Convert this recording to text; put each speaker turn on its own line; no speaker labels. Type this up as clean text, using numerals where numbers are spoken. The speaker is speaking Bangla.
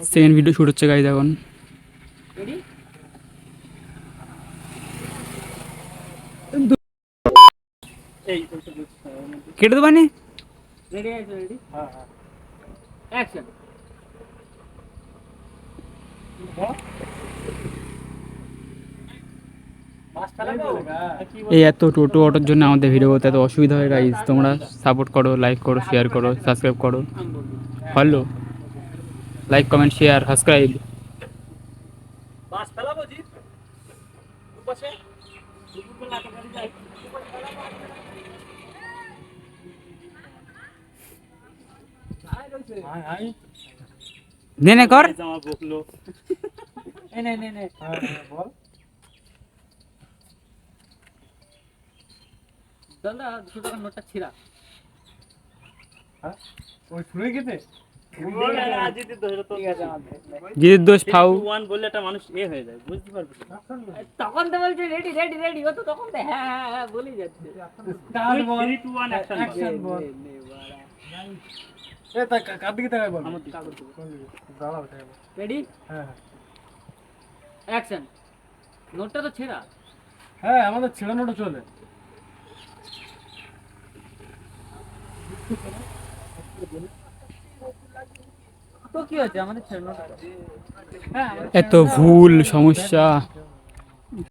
সেকেন্ড ভিডিও শুট হচ্ছে গাইজ এখন। কেটে দেবো নি
রেডি আছে রেডি হ্যাঁ হ্যাঁ অ্যাকশন
এই এত টোটো অটোর জন্য আমাদের ভিডিও করতে এত অসুবিধা হয় গাইজ। তোমরা সাপোর্ট করো, লাইক করো, শেয়ার করো, সাবস্ক্রাইব করো। Hello, like comment share subscribe.
Bus চালাবো জি পাশে দুপুর বেলা গাড়ি যায় হাই হাই
নে নে কর।
জামা বকলো নে নে নে হ্যাঁ বল দাদা 200 টাকার নোটটা ছিড়া হ্যাঁ ওই ছুঁড়ে গেছে
জিতের দোষ ফাউ।
ওয়ান বললে একটা মানুষ এ হয়ে যায় বুঝতে পারবে তখন তো বলছে রেডি রেডি রেডি ও তো তখন তো হ্যাঁ হ্যাঁ হ্যাঁ বলেই যাচ্ছে স্টার্ট বল 3 2 1 অ্যাকশন বল এ তা কার দিকে তাকাই বল আমার কাগজ দাঁড়াও রেডি হ্যাঁ হ্যাঁ অ্যাকশন নোটটা তো ছেঁড়া হ্যাঁ আমাদের ছেঁড়া নোটও চলে তো কি হচ্ছে আমাদের ছেঁড়া নোট হ্যাঁ
এত ভুল সমস্যা।